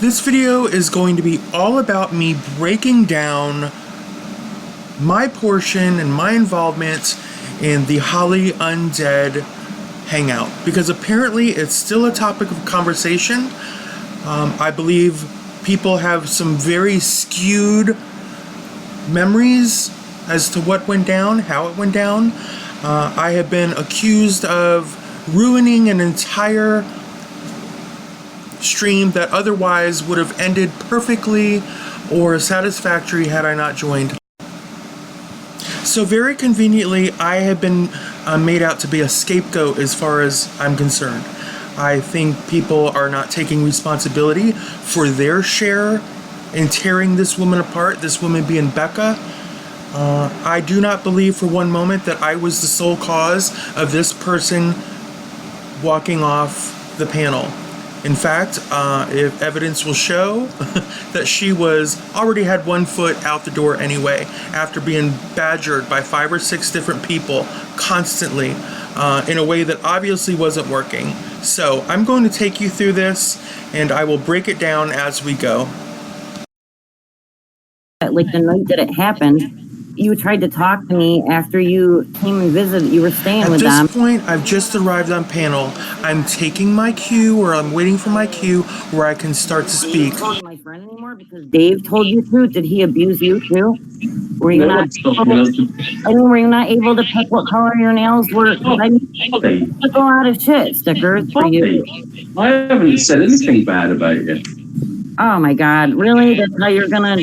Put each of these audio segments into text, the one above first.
This video is going to be all about me breaking down my portion and my involvement in the Holly Undead hangout, because apparently it's still a topic of conversation. I believe people have some very skewed memories as to what went down, how it went down. I have been accused of ruining an entire stream that otherwise would have ended perfectly or satisfactory had I not joined. So very conveniently, I have been made out to be a scapegoat as far as I'm concerned. I think people are not taking responsibility for their share in tearing this woman apart, this woman being Becca. I do not believe for one moment that I was the sole cause of this person walking off the panel. In fact, if evidence will show that she already had 1 foot out the door anyway, after being badgered by 5 or 6 different people constantly in a way that obviously wasn't working. So I'm going to take you through this, and I will break it down as we go. Like the night that it happened, you tried to talk to me after you came and visited. You were staying with them. At this point, I've just arrived on panel. I'm taking my cue, or I'm waiting for my cue where I can start to speak. Are you my friend anymore because Dave told you to? Did he abuse you too? Were you not able to pick what color your nails were? I took a lot of shit stickers for you. I haven't said anything bad about you. Oh my God, really? That's how you're gonna...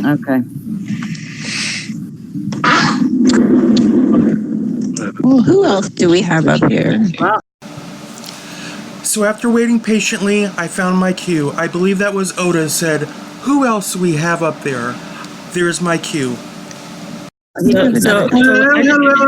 Okay. Well, who else do we have up here? So after waiting patiently, I found my cue. I believe that was Oda said, "Who else do we have up there?" There's my cue. Hello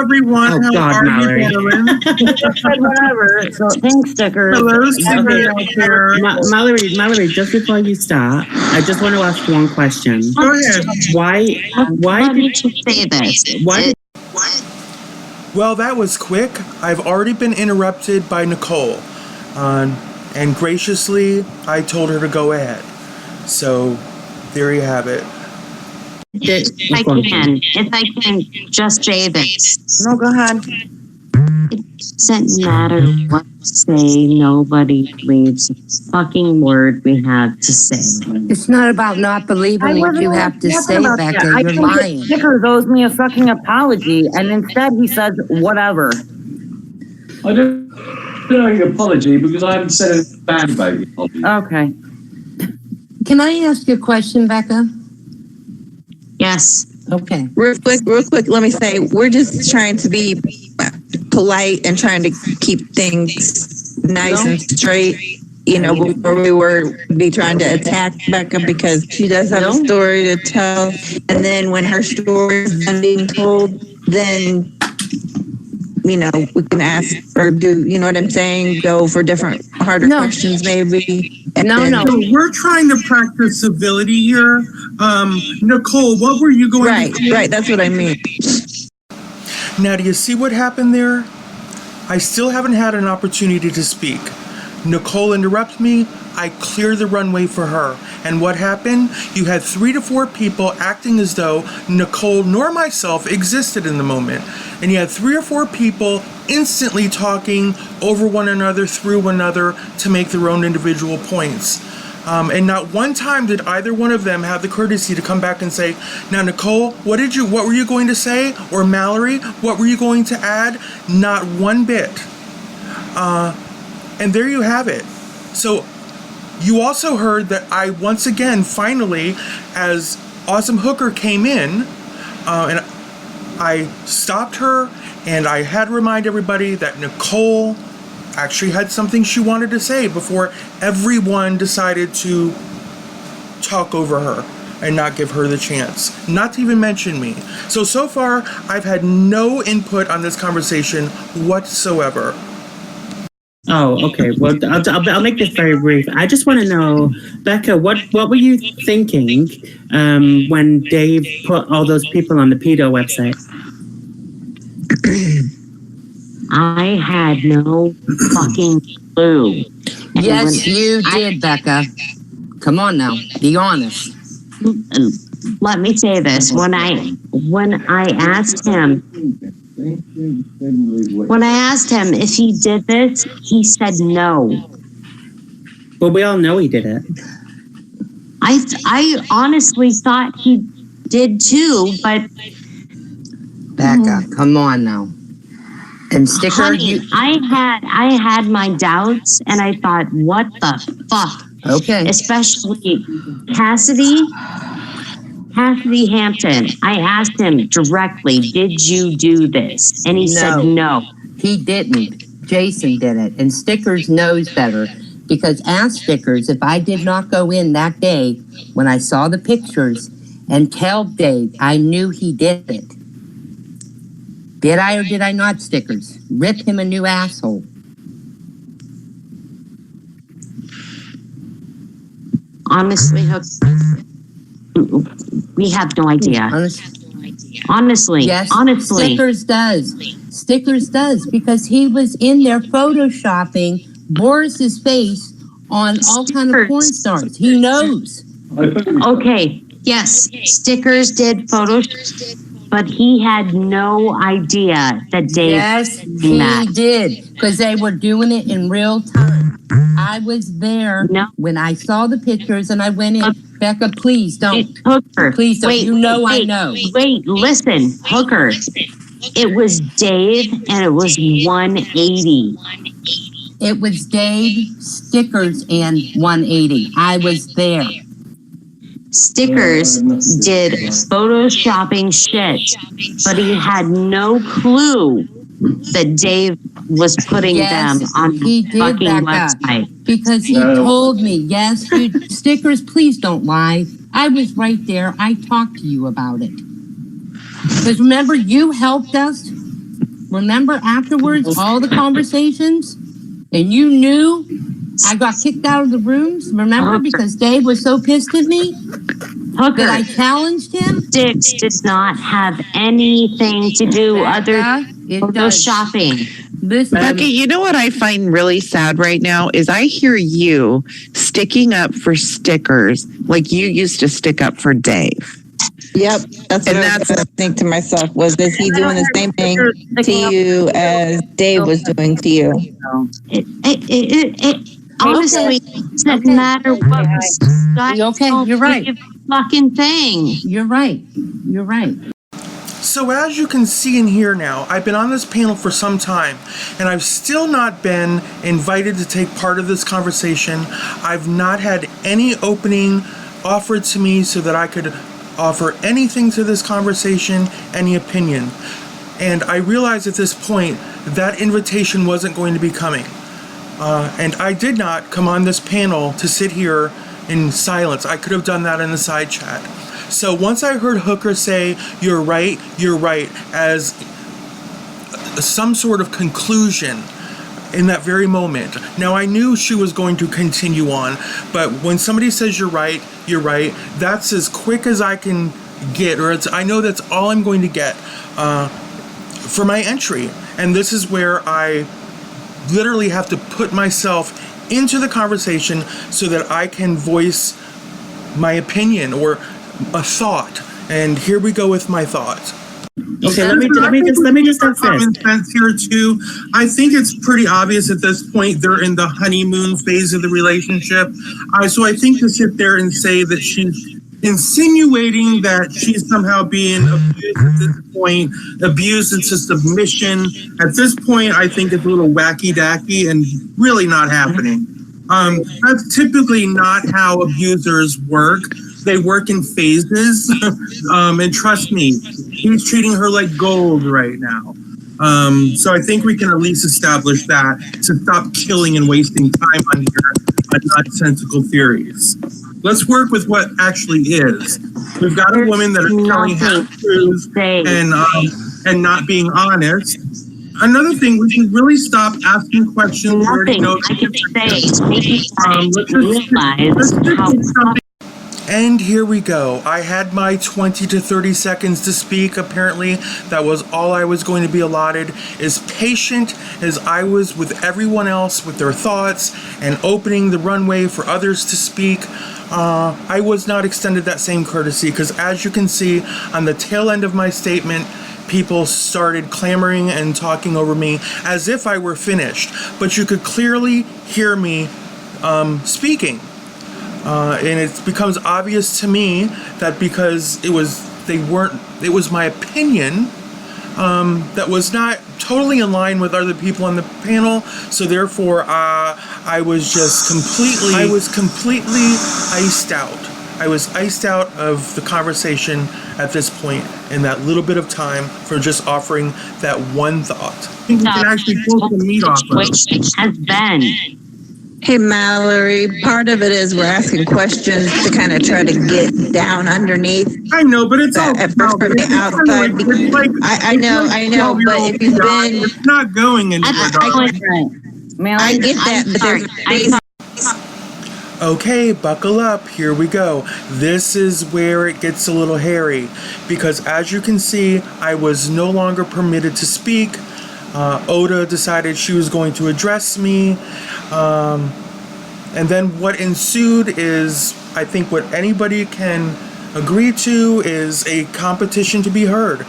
everyone. Oh, How God, are Mallery. you doing? Whatever. So thanks, stickers. Hello, Stephen out here. Mallery, just before you start, I just want to ask one question. Go ahead. Why did you say this? Why? Well, that was quick. I've already been interrupted by Nicole. And graciously, I told her to go ahead. So, there you have it. If I can just say this. No, go ahead. It doesn't matter what we say, nobody believes a fucking word we have to say. It's not about not believing what you have to say, Becca. You're lying. Stickers owes me a fucking apology, and instead he says whatever. I don't know your apology because I haven't said anything bad about you. Okay. Can I ask you a question, Becca? Yes. Okay. Real quick, let me say, we're just trying to be polite and trying to keep things nice and straight. You know, before we were trying to attack Becca because she does have a story to tell. And then when her story is done being told, then, you know, we can ask or do, you know what I'm saying? Go for different, harder questions maybe. No. So we're trying to practice civility here. Nicole, what were you going to do? Right, that's what I mean. Now, do you see what happened there? I still haven't had an opportunity to speak. Nicole interrupts me. I clear the runway for her. And what happened? You had 3 to 4 people acting as though Nicole nor myself existed in the moment. And you had 3 or 4 people instantly talking over one another, through one another, to make their own individual points. And not one time did either one of them have the courtesy to come back and say, "Now, Nicole, what were you going to say?" Or Mallery, what were you going to add? Not one bit. And there you have it. So you also heard that I once again, finally, as Awesome Hooker came in, and I stopped her, and I had to remind everybody that Nicole actually had something she wanted to say before everyone decided to talk over her and not give her the chance, not to even mention me. So far, I've had no input on this conversation whatsoever. Oh, okay. Well, I'll make this very brief. I just want to know, Becca, what were you thinking when Dave put all those people on the pedo website? I had no fucking clue. Yes, you did, Becca. Come on now, be honest. Let me say this. When I asked him if he did this, he said no. Well, we all know he did it. I honestly thought he did too, but Becca, come on now. And Sticker, honey, I had my doubts, and I thought, what the fuck? Okay. Especially Cassidy Hampton. I asked him directly, did you do this? And he said no. He didn't. Jason did it. And Stickers knows better. Because ask Stickers, if I did not go in that day when I saw the pictures and tell Dave I knew he did it. Did I or did I not, Stickers? Rip him a new asshole. Honestly, we have no idea. Honestly, Yes, honestly. Stickers does. Stickers does because he was in there photoshopping Boris's face on all kind of porn stars. He knows. Okay, yes, Stickers did photos, but he had no idea that Dave. Yes, he did because they were doing it in real time. I was there when I saw the pictures and I went in. Becca, please don't. Hooker. Please don't. Wait, I know. Wait, listen, Hooker. It was Dave and it was 180. It was Dave, Stickers, and 180. I was there. Stickers did photoshopping shit, but he had no clue that Dave was putting them on the fucking website. Because he told me, yes, dude, Stickers, please don't lie. I was right there. I talked to you about it. Because remember, you helped us. Remember afterwards, all the conversations? And you knew I got kicked out of the rooms, remember? Because Dave was so pissed at me that I challenged him. Dix did not have anything to do other than shopping. Becky, you know what I find really sad right now is I hear you sticking up for Stickers like you used to stick up for Dave. Yep, that's what I was going to think to myself. Was he doing the same thing to you as Dave was doing to you? Honestly, it doesn't matter what Okay, you're right. Fucking thing. You're right. You're right. So as you can see and hear now, I've been on this panel for some time, and I've still not been invited to take part of this conversation. I've not had any opening offered to me so that I could offer anything to this conversation, any opinion. And I realized at this point that invitation wasn't going to be coming. And I did not come on this panel to sit here in silence. I could have done that in the side chat. So once I heard Hooker say, you're right, as some sort of conclusion in that very moment. Now I knew she was going to continue on, but when somebody says you're right, that's as quick as I can get, or I know that's all I'm going to get for my entry. And this is where I literally have to put myself into the conversation so that I can voice my opinion or a thought. And here we go with my thought. Okay, let me just start common first. sense here too. I think it's pretty obvious at this point they're in the honeymoon phase of the relationship. So I think to sit there and say that she's insinuating that she's somehow being abused at this point, abused into submission. At this point, I think it's a little wacky-dacky and really not happening. That's typically not how abusers work. They work in phases, and trust me, he's treating her like gold right now. So I think we can at least establish that to stop killing and wasting time on your nonsensical theories. Let's work with what actually is. We've got a woman that is telling half-truths and not being honest. Another thing, we should really stop asking questions. Nothing I can say. Make you realize how And here we go. I had my 20 to 30 seconds to speak. Apparently, that was all I was going to be allotted. As patient as I was with everyone else with their thoughts and opening the runway for others to speak, I was not extended that same courtesy, because as you can see on the tail end of my statement, people started clamoring and talking over me as if I were finished. But you could clearly hear me speaking. And it becomes obvious to me that because it was my opinion that was not totally in line with other people on the panel, so therefore I was completely iced out. I was iced out of the conversation at this point in that little bit of time for just offering that one thought. You can actually pull some meat off of it. Has been. Hey, Mallory, part of it is we're asking questions to kind of try to get down underneath. I know, but it's all At first from the outside. I know, but if you've been, it's not going anywhere. I get that, but there's Okay, buckle up, here we go. This is where it gets a little hairy, because as you can see, I was no longer permitted to speak. Oda decided she was going to address me. And then what ensued is, I think what anybody can agree to, is a competition to be heard.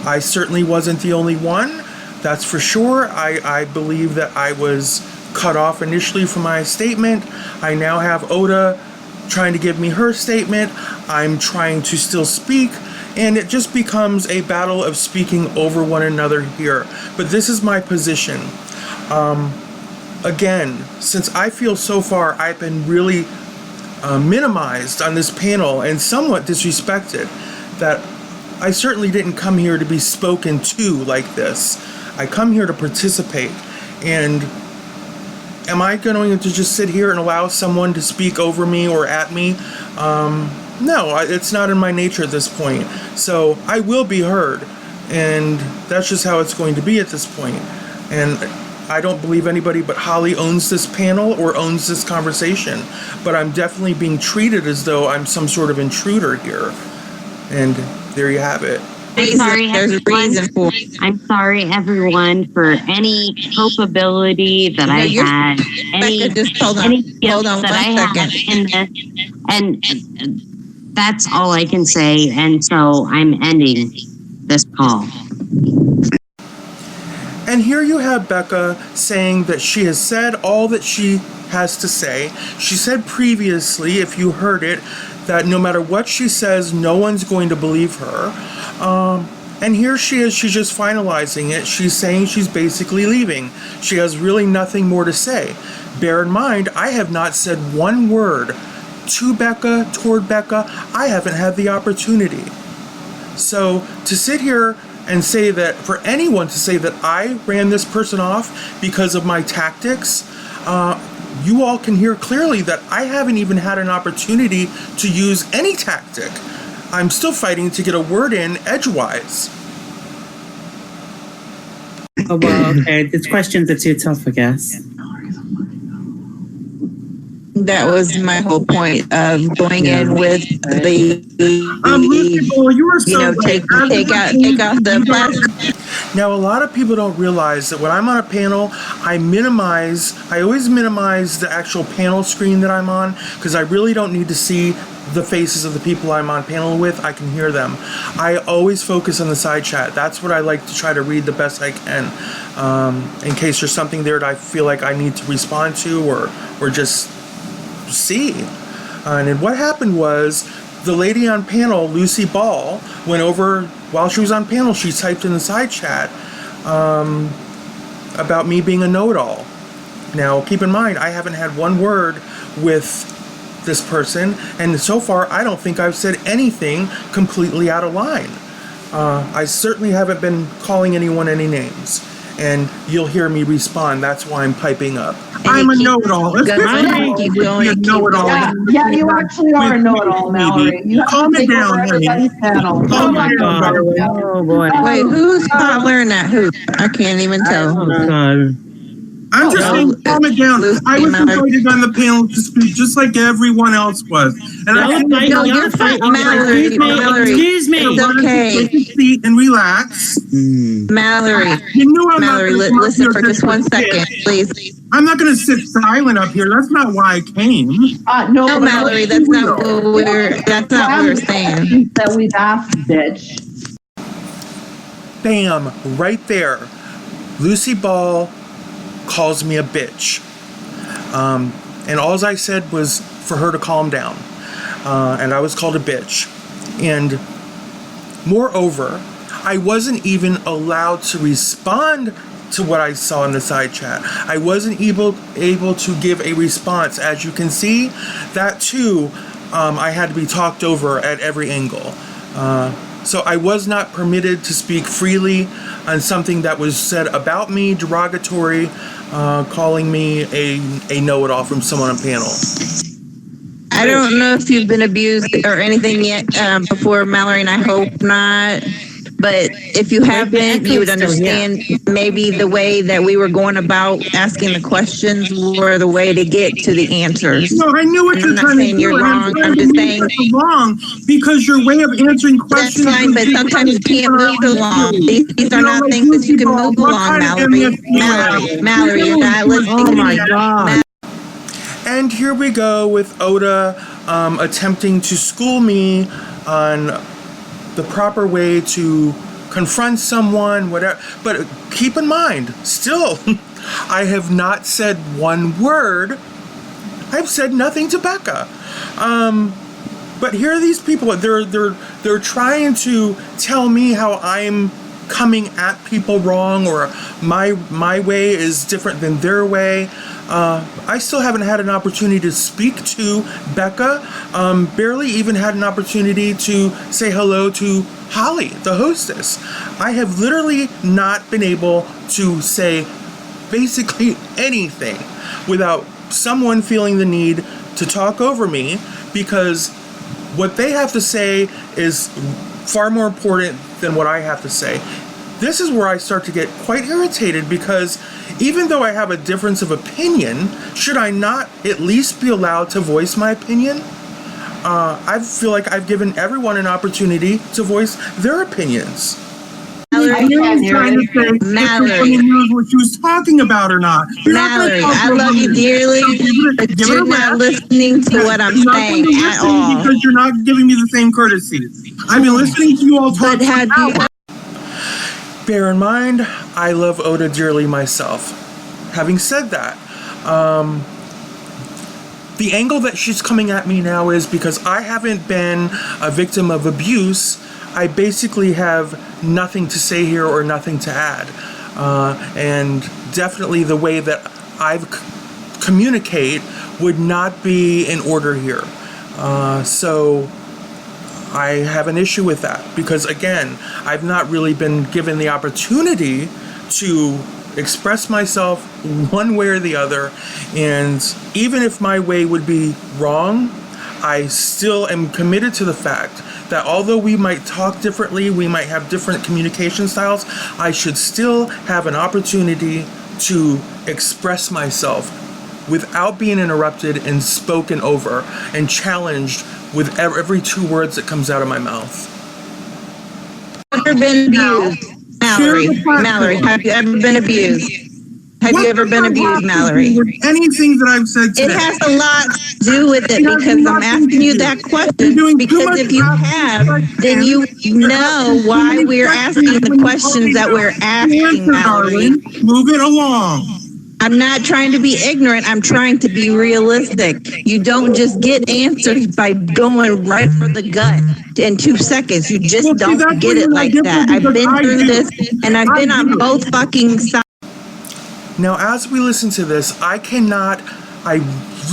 I certainly wasn't the only one, that's for sure. I believe that I was cut off initially from my statement. I now have Oda trying to give me her statement. I'm trying to still speak. And it just becomes a battle of speaking over one another here. But this is my position. Again, since I feel so far I've been really minimized on this panel and somewhat disrespected, that I certainly didn't come here to be spoken to like this. I come here to participate. And am I going to just sit here and allow someone to speak over me or at me? No, it's not in my nature at this point. So I will be heard, and that's just how it's going to be at this point. And I don't believe anybody but Holly owns this panel or owns this conversation, but I'm definitely being treated as though I'm some sort of intruder here. And there you have it. I'm sorry, everyone, for any culpability that I had, any guilt that I had in this, and that's all I can say. And so I'm ending this call. And here you have Becca saying that she has said all that she has to say. She said previously, if you heard it, that no matter what she says, no one's going to believe her. And here she is, she's just finalizing it. She's saying she's basically leaving. She has really nothing more to say. Bear in mind, I have not said one word to Becca, toward Becca. I haven't had the opportunity. So to sit here and say that, for anyone to say that I ran this person off because of my tactics, you all can hear clearly that I haven't even had an opportunity to use any tactic. I'm still fighting to get a word in edgewise. Oh, well, okay. These questions are too tough, I guess. that was my whole point of going in with the you were so take out the plastic. Now, a lot of people don't realize that when I'm on a panel, I always minimize the actual panel screen that I'm on, because I really don't need to see the faces of the people I'm on panel with. I can hear them. I always focus on the side chat. That's what I like to try to read the best I can, in case there's something there that I feel like I need to respond to or just see. And then what happened was, the lady on panel, Lucy Bawl, went over while she was on panel. She typed in the side chat about me being a know-it-all. Now, keep in mind, I haven't had one word with this person, and so far, I don't think I've said anything completely out of line. I certainly haven't been calling anyone any names, and you'll hear me respond. That's why I'm piping up. I'm a know-it-all. Let's keep going. A know-it-all. Yeah, you actually are a know-it-all, Mallery. You calm it down, honey. Calm it down. Oh boy. Wait, who's hollering at who? I can't even tell. Oh God. I'm just saying, calm it down. I was invited on the panel to speak just like everyone else was. And No, you're fine, Mallory. Mallory, Excuse me. it's okay. Take a seat and relax. Mallory, You know I'm Mallory, not gonna listen sit for here just 1 to second, sit. please. I'm not going to sit silent up here. That's not why I came. No, No, Mallory, that's not what we're saying. That we've asked, bitch. Bam, right there. Lucy Ball calls me a bitch. And all I said was for her to calm down. And I was called a bitch. And moreover, I wasn't even allowed to respond to what I saw in the side chat. I wasn't able to give a response. As you can see, that too, I had to be talked over at every angle. So I was not permitted to speak freely on something that was said about me, derogatory, calling me a know-it-all from someone on panel. I don't know if you've been abused or anything yet before, Mallory, and I hope not. But if you have been, you would understand maybe the way that we were going about asking the questions were the way to get to the answers. No, I knew what And you're I'm not trying to saying do. you're and wrong. trying I'm to just move saying us along because your way of answering questions. that's fine, but sometimes you can't move along. These are not things that you can move along, Mallory. Mallory, you're not listening to me. Oh my God. And here we go with Oda attempting to school me on the proper way to confront someone, whatever. But keep in mind, still, I have not said one word. I've said nothing to Becca. But here are these people. They're trying to tell me how I'm coming at people wrong, or my way is different than their way. I still haven't had an opportunity to speak to Becca. Barely even had an opportunity to say hello to Holly, the hostess. I have literally not been able to say basically anything without someone feeling the need to talk over me, because what they have to say is far more important than what I have to say. This is where I start to get quite irritated, because even though I have a difference of opinion, should I not at least be allowed to voice my opinion? I feel like I've given everyone an opportunity to voice their opinions. I was trying to say if somebody knows what she was talking about or not. Mallory, I love you dearly, but you're not listening to what I'm saying at all. Because you're not giving me the same courtesy. I've been listening to you all talk. But had you Bear in mind, I love Oda dearly myself. Having said that, the angle that she's coming at me now is because I haven't been a victim of abuse. I basically have nothing to say here or nothing to add. And definitely the way that I've communicate would not be in order here. So I have an issue with that, because again, I've not really been given the opportunity to express myself one way or the other. And even if my way would be wrong, I still am committed to the fact that although we might talk differently, we might have different communication styles, I should still have an opportunity to express myself without being interrupted and spoken over and challenged with every two words that comes out of my mouth. ever been abused? Mallory, have you ever been abused? Have you ever been abused, Mallory? Anything that I've said today. It has a lot to do with it, because I'm asking you that question. Because if you have, then you know why we're asking the questions that we're asking, Mallory. Move it along. I'm not trying to be ignorant. I'm trying to be realistic. You don't just get answers by going right for the gut in 2 seconds. You just don't get it like that. I've been through this, and I've been on both fucking sides. Now, as we listen to this, I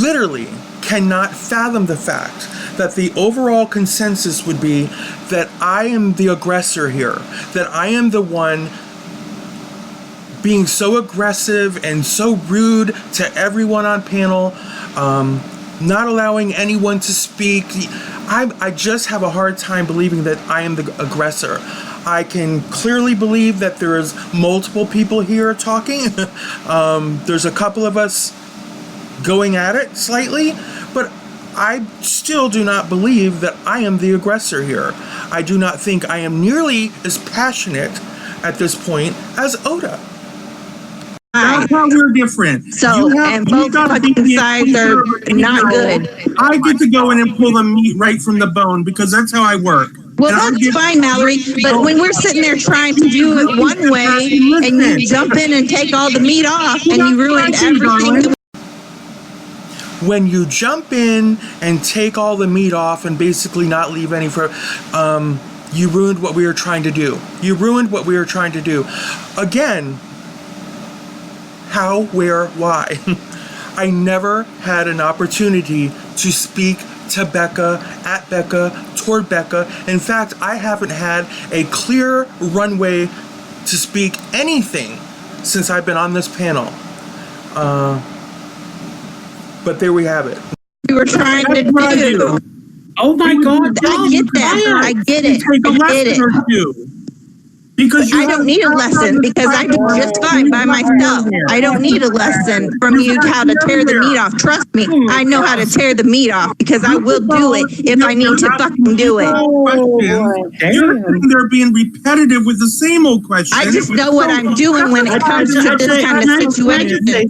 literally cannot fathom the fact that the overall consensus would be that I am the aggressor here, that I am the one being so aggressive and so rude to everyone on panel, not allowing anyone to speak. I just have a hard time believing that I am the aggressor. I can clearly believe that there is multiple people here talking. There's a couple of us going at it slightly, but I still do not believe that I am the aggressor here. I do not think I am nearly as passionate at this point as Oda. That's how we're different. So, and both fucking sides are not good. I get to go in and pull the meat right from the bone because that's how I work. Well, that's fine, Mallory. But when we're sitting there trying to do it one way and you jump in and take all the meat off and you ruined everything. When you jump in and take all the meat off and basically not leave any for, you ruined what we were trying to do. You ruined what we were trying to do. Again, how, where, why? I never had an opportunity to speak to Becca, at Becca, toward Becca. In fact, I haven't had a clear runway to speak anything since I've been on this panel. But there we have it. We were trying to do. Oh my God! I get that. I get it. I get it. Because I don't need a lesson because I do just fine by myself. I don't need a lesson from you how to tear the meat off. Trust me, I know how to tear the meat off because I will do it if I need to fucking do it. They're being repetitive with the same old question. I just know what I'm doing when it comes to this kind of situation.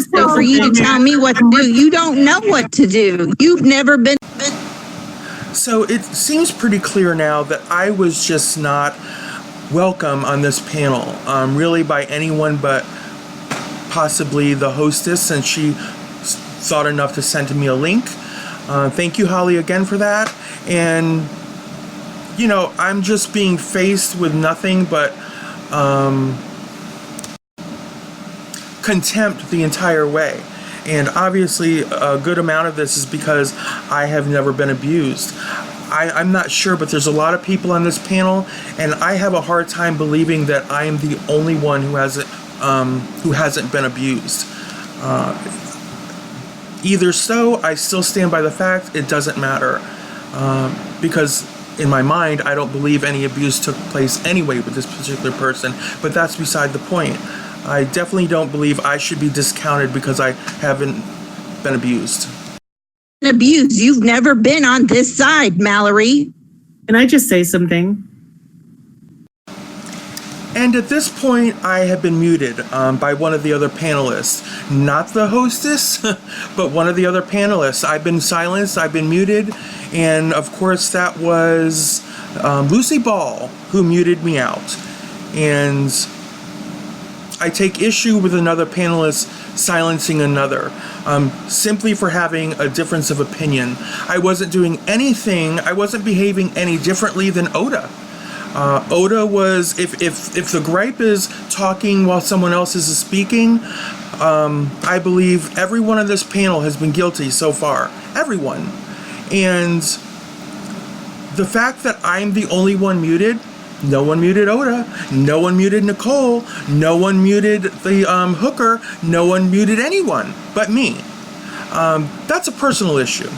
So for you to tell me what to do, you don't know what to do. You've never been. So it seems pretty clear now that I was just not welcome on this panel, really by anyone but possibly the hostess, since she thought enough to send me a link. Thank you, Holly, again for that. And, you know, I'm just being faced with nothing but contempt the entire way. And obviously a good amount of this is because I have never been abused. I'm not sure, but there's a lot of people on this panel, and I have a hard time believing that I am the only one who hasn't been abused. Either so, I still stand by the fact it doesn't matter, because in my mind, I don't believe any abuse took place anyway with this particular person, but that's beside the point. I definitely don't believe I should be discounted because I haven't been abused. Abused. You've never been on this side, Mallory. Can I just say something? And at this point, I have been muted by one of the other panelists. Not the hostess, but one of the other panelists. I've been silenced, I've been muted, and of course that was Lucy Bawl who muted me out. And I take issue with another panelist silencing another, simply for having a difference of opinion. I wasn't doing anything, I wasn't behaving any differently than Oda. Oda was, if the gripe is talking while someone else is speaking, I believe everyone on this panel has been guilty so far. Everyone. And the fact that I'm the only one muted, no one muted Oda, no one muted Nicole, no one muted the hooker, no one muted anyone but me. That's a personal issue.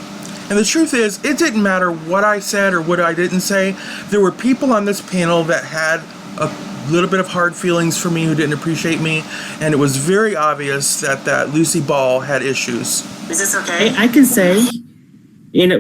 And the truth is, it didn't matter what I said or what I didn't say. There were people on this panel that had a little bit of hard feelings for me, who didn't appreciate me, and it was very obvious that Lucy Bawl had issues. Is this okay? I can say,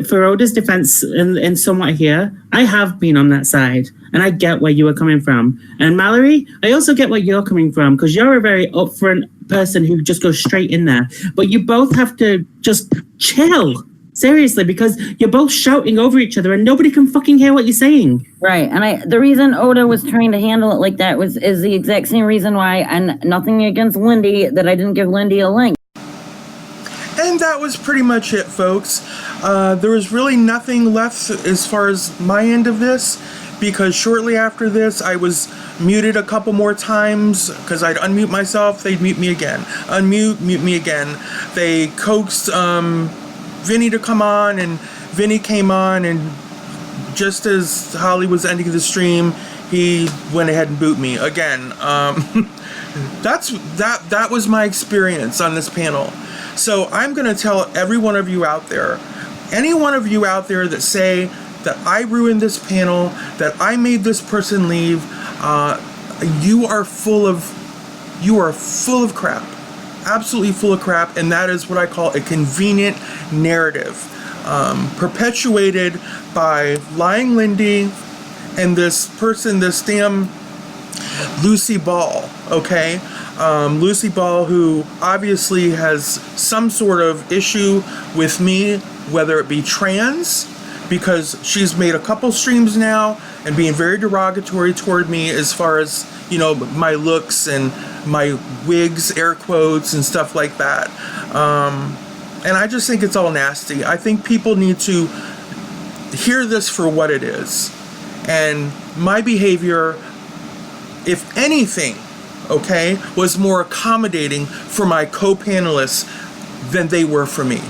for Oda's defense and somewhat here, I have been on that side, and I get where you were coming from. And Mallory, I also get where you're coming from, because you're a very upfront person who just goes straight in there. But you both have to just chill. Seriously, because you're both shouting over each other and nobody can fucking hear what you're saying. Right, and the reason Oda was trying to handle it like that is the exact same reason why, and nothing against Lindy, that I didn't give Lindy a link. And that was pretty much it, folks. There was really nothing left as far as my end of this, because shortly after this, I was muted a couple more times, because I'd unmute myself, they'd mute me again. Unmute, mute me again. They coaxed Vinny to come on, and Vinny came on, and just as Holly was ending the stream, he went ahead and boot me again. That was my experience on this panel. So I'm going to tell every one of you out there, any one of you out there that say that I ruined this panel, that I made this person leave. You are full of crap. Absolutely full of crap, and that is what I call a convenient narrative, perpetuated by lying Lindy and this person, this damn Lucy Bawl, okay? Lucy Bawl, who obviously has some sort of issue with me, whether it be trans, because she's made a couple streams now and being very derogatory toward me as far as, you know, my looks and my wigs, air quotes, and stuff like that. And I just think it's all nasty. I think people need to hear this for what it is. And my behavior, if anything, okay, was more accommodating for my co-panelists than they were for me.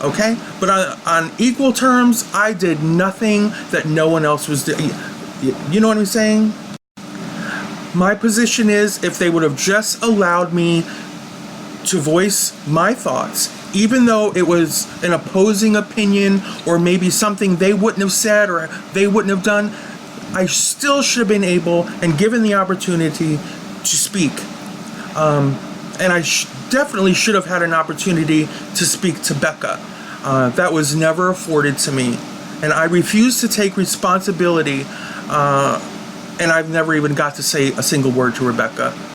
Okay? But on equal terms, I did nothing that no one else was doing. You know what I'm saying? My position is, if they would have just allowed me to voice my thoughts, even though it was an opposing opinion or maybe something they wouldn't have said or they wouldn't have done, I still should have been able and given the opportunity to speak. And I definitely should have had an opportunity to speak to Becca. That was never afforded to me. And I refuse to take responsibility, and I've never even got to say a single word to Rebecca.